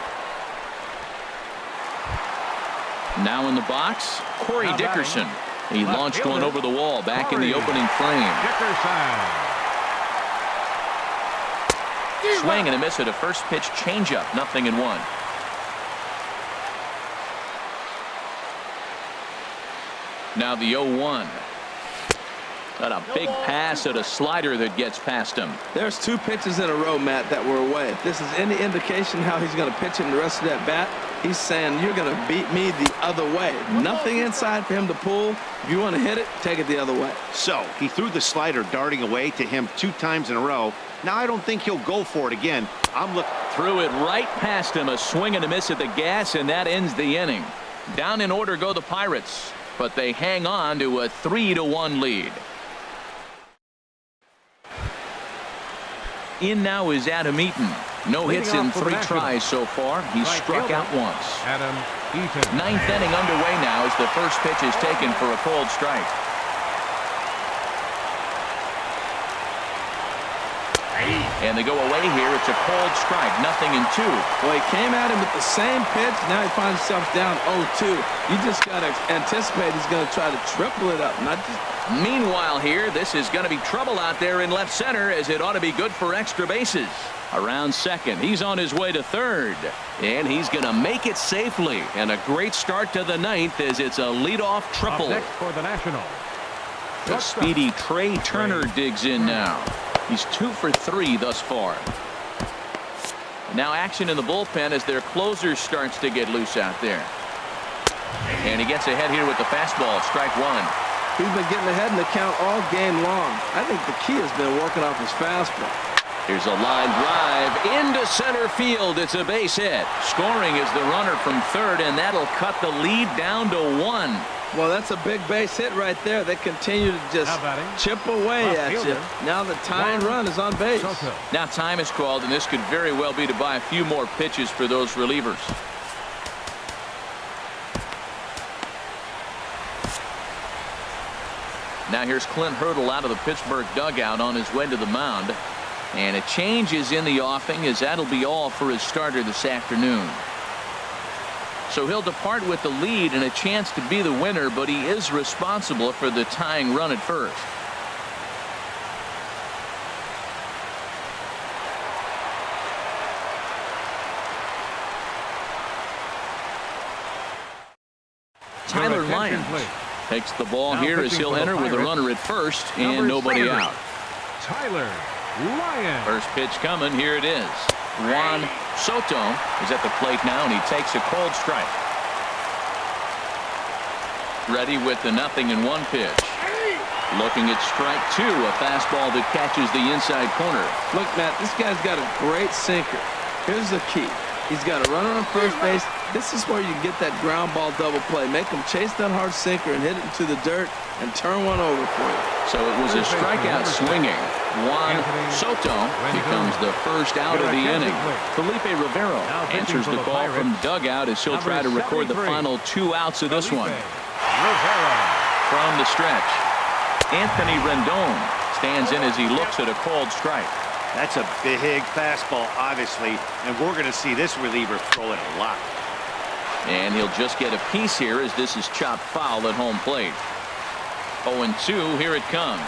Now in the box, Corey Dickerson. He launched one over the wall back in the opening frame. Swing and a miss at a first pitch changeup, 0-1. Now the 0-1. Got a big pass at a slider that gets past him. There's 2 pitches in a row, Matt, that were away. If this is any indication how he's going to pitch him the rest of that bat, he's saying you're going to beat me the other way. Nothing inside for him to pull. If you want to hit it, take it the other way. So he threw the slider darting away to him 2 times in a row. Now I don't think he'll go for it again. Threw it right past him. A swing and a miss at the gas, and that ends the inning. Down in order go the Pirates, but they hang on to a 3-1 lead. In now is Adam Eaton. No hits in 3 tries so far. He's struck out once. Adam Eaton. 9th inning underway now as the first pitch is taken for a cold strike. And they go away here. It's a cold strike. 0-2. Well, he came at him with the same pitch. Now he finds himself down 0-2. You just got to anticipate he's going to try to triple it up. Not just. Meanwhile here, this is going to be trouble out there in left center as it ought to be good for extra bases. Around second. He's on his way to third. And he's going to make it safely. And a great start to the 9th as it's a leadoff triple. Up next for the National. The speedy Trey Turner digs in now. He's 2 for 3 thus far. Now action in the bullpen as their closer starts to get loose out there. And he gets ahead here with the fastball. Strike one. He's been getting ahead in the count all game long. I think the key has been working off his fastball. Here's a line drive into center field. It's a base hit. Scoring is the runner from third, and that'll cut the lead down to 1. Well, that's a big base hit right there. They continue to just chip away at you. Now the tying run is on base. Now time is called, and this could very well be to buy a few more pitches for those relievers. Now here's Clint Hurdle out of the Pittsburgh dugout on his way to the mound. And a change is in the offing as that'll be all for his starter this afternoon. So he'll depart with the lead and a chance to be the winner, but he is responsible for the tying run at first. Tyler Lyons takes the ball here as he'll enter with a runner at first and nobody out. Tyler Lyons. First pitch coming. Here it is. Juan Soto is at the plate now, and he takes a cold strike. Ready with the 0-1 pitch. Looking at strike 2, a fastball that catches the inside corner. Look, Matt, this guy's got a great sinker. Here's the key. He's got a runner on first base. This is where you get that ground ball double play. Make him chase that hard sinker and hit it into the dirt and turn one over for you. So it was a strikeout swinging. Juan Soto becomes the first out of the inning. Felipe Rivero answers the call from dugout as he'll try to record the final 2 outs of this one. From the stretch, Anthony Rendon stands in as he looks at a called strike. That's a big fastball, obviously, and we're going to see this reliever throw it a lot. And he'll just get a piece here as this is chopped foul at home plate. 0-2, here it comes.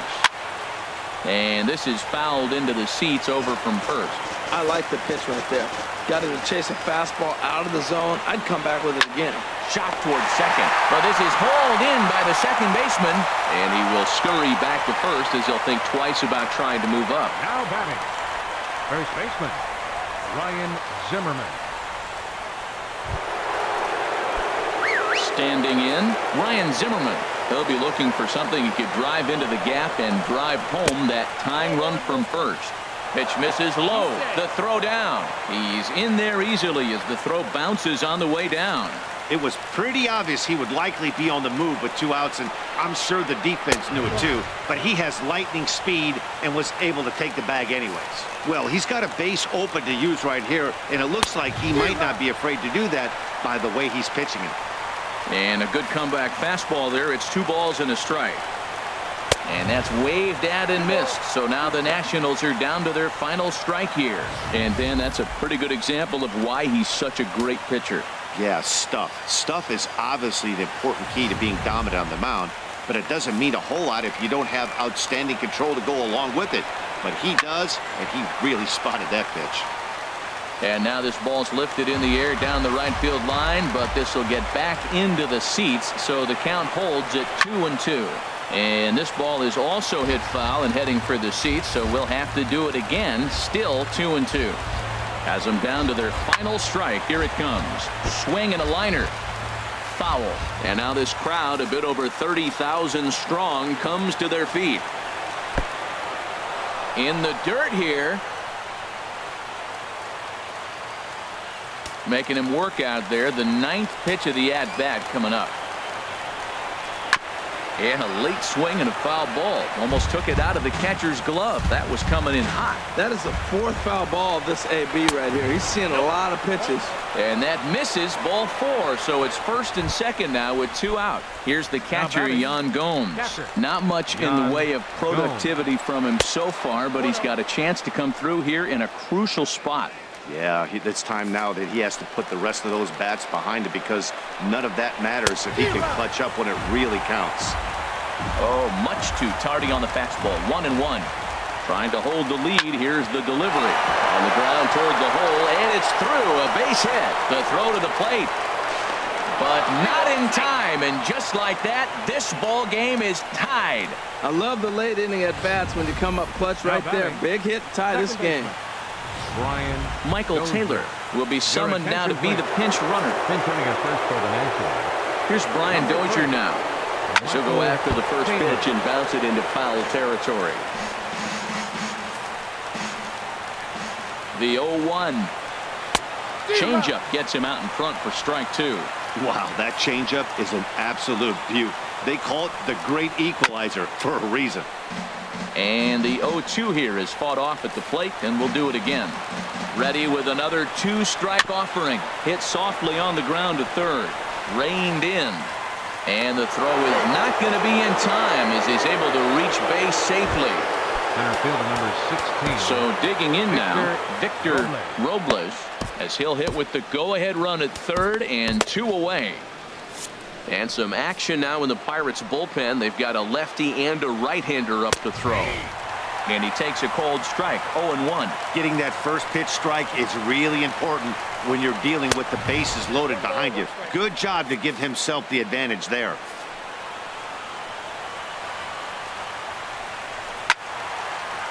And this is fouled into the seats over from first. I like the pitch right there. Got him to chase a fastball out of the zone. I'd come back with it again. Shot towards second. But this is hauled in by the second baseman. And he will scurry back to first as he'll think twice about trying to move up. Now batting, first baseman, Ryan Zimmerman. Standing in, Ryan Zimmerman. He'll be looking for something he could drive into the gap and drive home that tying run from first. Pitch misses low. The throw down. He's in there easily as the throw bounces on the way down. It was pretty obvious he would likely be on the move with 2 outs, and I'm sure the defense knew it too, but he has lightning speed and was able to take the bag anyways. Well, he's got a base open to use right here, and it looks like he might not be afraid to do that by the way he's pitching it. And a good comeback fastball there. It's 2 balls and a strike. And that's waved at and missed. So now the Nationals are down to their final strike here. And Dan, that's a pretty good example of why he's such a great pitcher. Yeah, stuff. Stuff is obviously the important key to being dominant on the mound, but it doesn't mean a whole lot if you don't have outstanding control to go along with it. But he does, and he really spotted that pitch. And now this ball's lifted in the air down the right field line, but this will get back into the seats, so the count holds at 2-2. And this ball is also hit foul and heading for the seats, so we'll have to do it again. Still 2-2. Has them down to their final strike. Here it comes. Swing and a liner. Foul. And now this crowd, a bit over 30,000 strong, comes to their feet. In the dirt here. Making him work out there. The 9th pitch of the at-bat coming up. And a late swing and a foul ball. Almost took it out of the catcher's glove. That was coming in hot. That is the 4th foul ball of this AB right here. He's seeing a lot of pitches. And that misses, ball 4. So it's first and second now with 2 out. Here's the catcher, Yan Gomes. Not much in the way of productivity from him so far, but he's got a chance to come through here in a crucial spot. Yeah, it's time now that he has to put the rest of those bats behind it, because none of that matters if he can clutch up when it really counts. Oh, much too tardy on the fastball. 1-1. Trying to hold the lead. Here's the delivery. On the ground toward the hole, and it's through. A base hit. The throw to the plate. But not in time, and just like that, this ball game is tied. I love the late inning at bats when you come up clutch right there. Big hit, tie this game. Michael Taylor will be summoned now to be the pinch runner. Here's Brian Dozier now. She'll go after the first pitch and bounce it into foul territory. The 0-1. Changeup gets him out in front for strike 2. Wow, that changeup is an absolute beaut. They call it the great equalizer for a reason. And the 0-2 here is fought off at the plate, and we'll do it again. Ready with another 2-strike offering. Hit softly on the ground to third. Reined in. And the throw is not going to be in time as he's able to reach base safely. Center fielder number 16. So digging in now, Victor Robles, as he'll hit with the go-ahead run at third and 2 away. And some action now in the Pirates bullpen. They've got a lefty and a right-hander up to throw. And he takes a cold strike, 0-1. Getting that first pitch strike is really important when you're dealing with the bases loaded behind you. Good job to give himself the advantage there.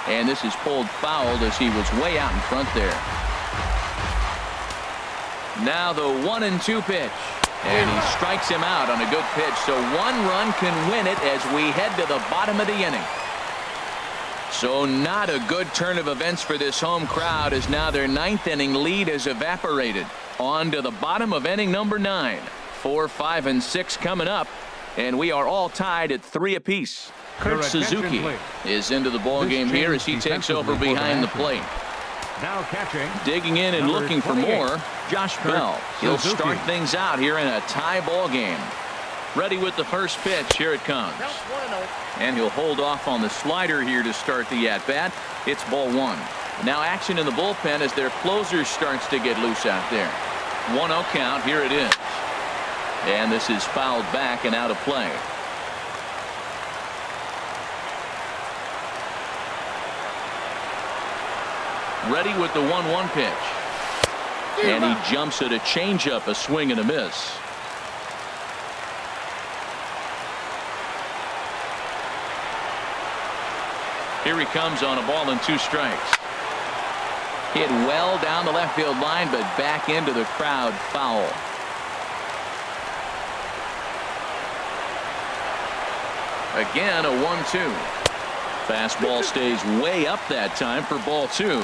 And this is pulled fouled as he was way out in front there. Now the 1-2 pitch. And he strikes him out on a good pitch. So 1 run can win it as we head to the bottom of the inning. So not a good turn of events for this home crowd, as now their 9th inning lead has evaporated. On to the bottom of inning number 9. 4, 5, and 6 coming up, and we are all tied at 3 apiece. Kurt Suzuki is into the ball game here as he takes over behind the plate. Now catching. Digging in and looking for more, Josh Bell. He'll Suzuki. start things out here in a tie ball game. Ready with the first pitch. Here it comes. And he'll hold off on the slider here to start the at-bat. It's ball 1. Now action in the bullpen as their closer starts to get loose out there. 1-0 count. Here it is. And this is fouled back and out of play. Ready with the 1-1 pitch. And he jumps at a changeup, a swing and a miss. Here he comes on a ball and 2 strikes. Hit well down the left field line, but back into the crowd, foul. Again, a 1-2. Fastball stays way up that time for ball 2.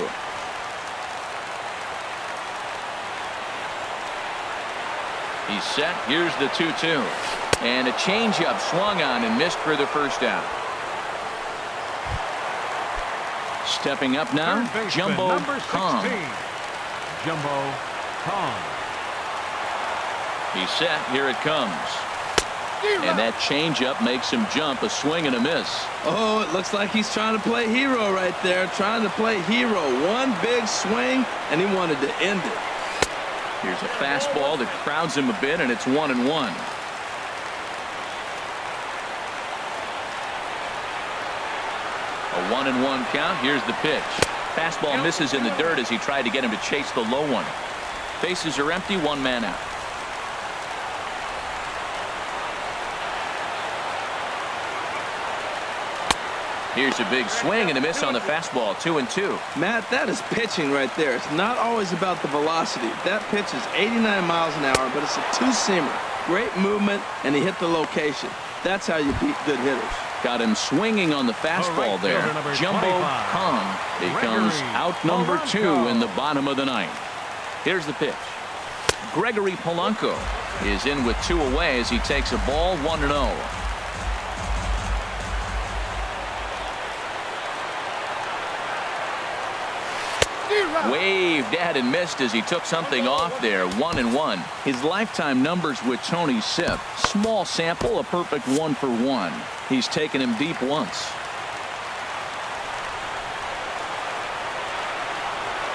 He's set. Here's the 2-2. And a changeup swung on and missed for the first out. Stepping up now, Jumbo number 16. Kong. Jumbo Kong. He's set. Here it comes. And that changeup makes him jump, a swing and a miss. Oh, it looks like he's trying to play hero right there. Trying to play hero. One big swing, and he wanted to end it. Here's a fastball that crowds him a bit, and it's 1-1. A 1-1 count. Here's the pitch. Fastball misses in the dirt as he tried to get him to chase the low one. Bases are empty, 1 man out. Here's a big swing and a miss on the fastball. 2-2. Matt, that is pitching right there. It's not always about the velocity. That pitch is 89 miles an hour, but it's a 2-seamer. Great movement, and he hit the location. That's how you beat good hitters. Got him swinging on the fastball there. Jumbo Kong becomes out number 2 in the bottom of the 9th. Here's the pitch. Gregory Polanco is in with 2 away as he takes a ball, 1-0. Waved at and missed as he took something off there. 1-1. His lifetime numbers with Tony Sipp. Small sample, a perfect 1 for 1. He's taken him deep once.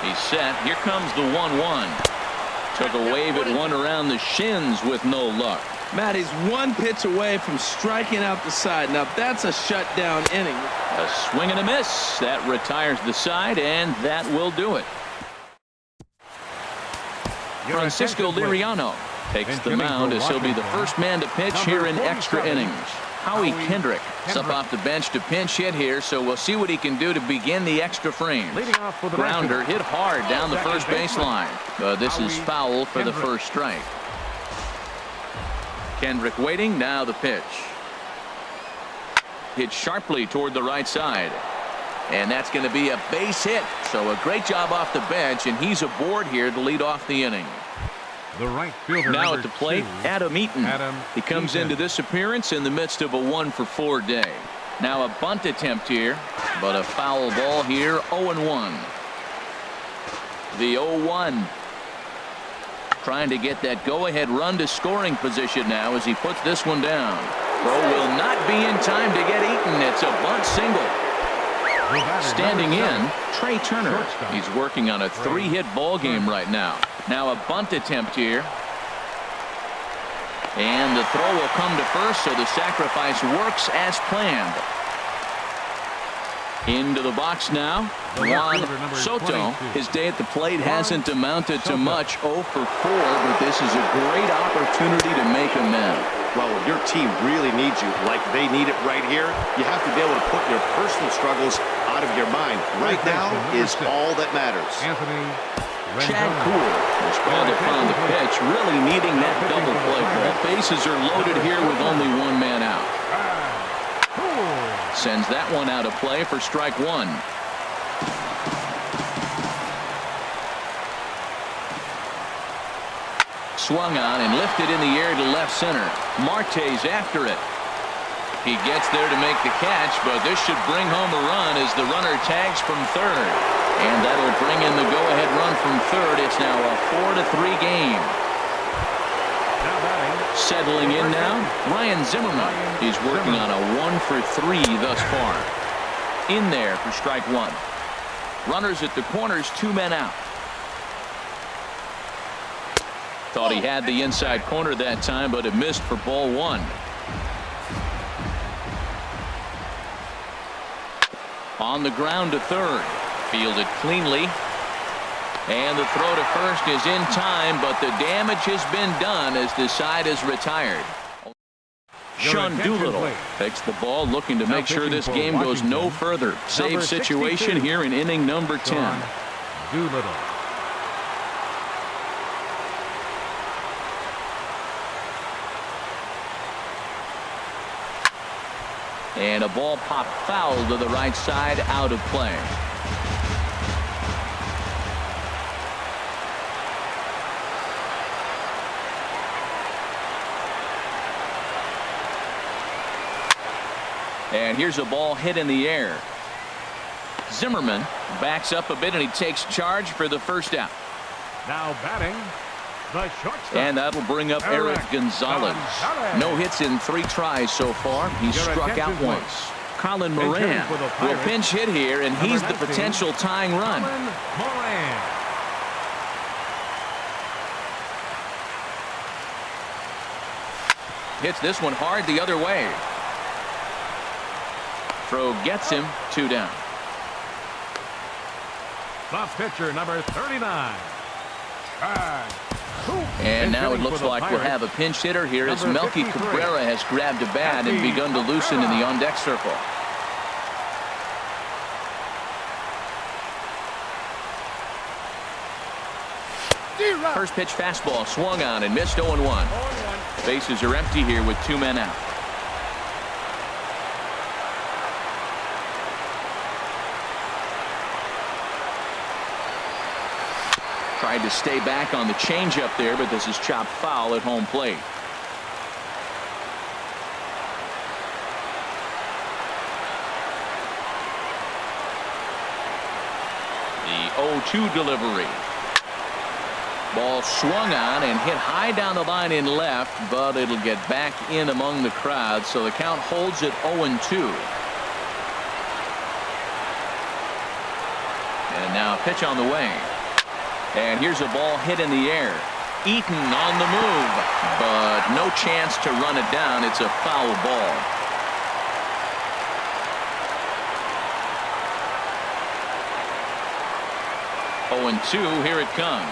He's set. Here comes the 1-1. Took a wave at one around the shins with no luck. Matt, he's 1 pitch away from striking out the side. Now that's a shutdown inning. A swing and a miss. That retires the side, and that will do it. Francisco Liriano takes the mound as he'll be the first man to pitch here in extra innings. Howie Kendrick is up off the bench to pinch hit here, so we'll see what he can do to begin the extra frame. Grounder hit hard down the first baseline. This is foul for the first strike. Kendrick waiting. Now the pitch. Hit sharply toward the right side. And that's going to be a base hit. So a great job off the bench, and he's aboard here to lead off the inning. The right fielder now at the plate, 2, Adam Eaton. He comes into this appearance in the midst of a 1-for-4 day. Now a bunt attempt here, but a foul ball here, 0-1. The 0-1. Trying to get that go-ahead run to scoring position now as he puts this one down. Throw will not be in time to get Eaton. It's a bunt single. Standing in, Trey Turner. He's working on a 3-hit ball game right now. Now a bunt attempt here. And the throw will come to first, so the sacrifice works as planned. Into the box now, Juan Soto. His day at the plate hasn't amounted to much, 0 for 4, but this is a great opportunity to make amends. Well, your team really needs you like they need it right here. You have to be able to put your personal struggles out of your mind. Right now is all that matters. Chad Poole was called upon the pitch, really needing that double play ball. Bases are loaded here with only 1 man out. Sends that one out of play for strike one. Swung on and lifted in the air to left center. Marte's after it. He gets there to make the catch, but this should bring home a run as the runner tags from third. And that'll bring in the go-ahead run from third. It's now a 4-3 game. Settling in now, Ryan Zimmerman. He's working on a 1-for-3 thus far. In there for strike one. Runners at the corners, 2 men out. Thought he had the inside corner that time, but it missed for ball one. On the ground to third. Fielded cleanly. And the throw to first is in time, but the damage has been done as the side is retired. Sean Doolittle takes the ball, looking to make sure this game goes no further. Save situation here in inning number 10. Doolittle. And a ball popped foul to the right side, out of play. And here's a ball hit in the air. Zimmerman backs up a bit and he takes charge for the first out. Now batting, the shortstop. And that'll bring up Eric Gonzalez. No hits in 3 tries so far. He's struck out once. Colin Moran will pinch hit here, and he's the potential tying run. Moran. Hits this one hard the other way. Throw gets him, 2 down. The pitcher, number 39. And now it looks like we'll have a pinch hitter here as Melky Cabrera has grabbed a bat and begun to loosen in the on-deck circle. First pitch fastball swung on and missed 0-1. Bases are empty here with 2 men out. Tried to stay back on the changeup there, but this is chopped foul at home plate. The 0-2 delivery. Ball swung on and hit high down the line in left, but it'll get back in among the crowd, so the count holds at 0-2. And now a pitch on the way. And here's a ball hit in the air. Eaton on the move, but no chance to run it down. It's a foul ball. Oh, and 2, here it comes.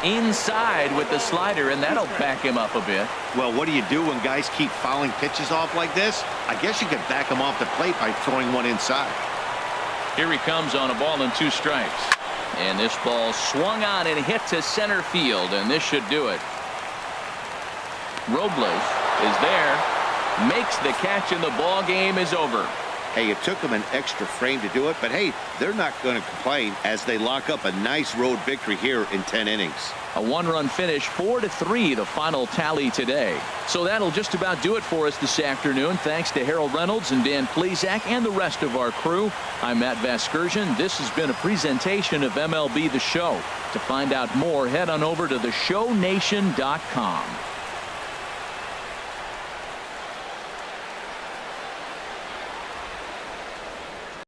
Inside with the slider, and that'll back him up a bit. Well, what do you do when guys keep fouling pitches off like this? I guess you could back them off the plate by throwing one inside. Here he comes on a ball and 2 strikes. And this ball swung on and hit to center field, and this should do it. Robles is there, makes the catch, and the ball game is over. Hey, it took them an extra frame to do it, but hey, they're not going to complain as they lock up a nice road victory here in 10 innings. A 1-run finish, 4-3, the final tally today. So that'll just about do it for us this afternoon. Thanks to Harold Reynolds and Dan Plesac and the rest of our crew. I'm Matt Vasgersian. This has been a presentation of MLB The Show. To find out more, head on over to theshownation.com.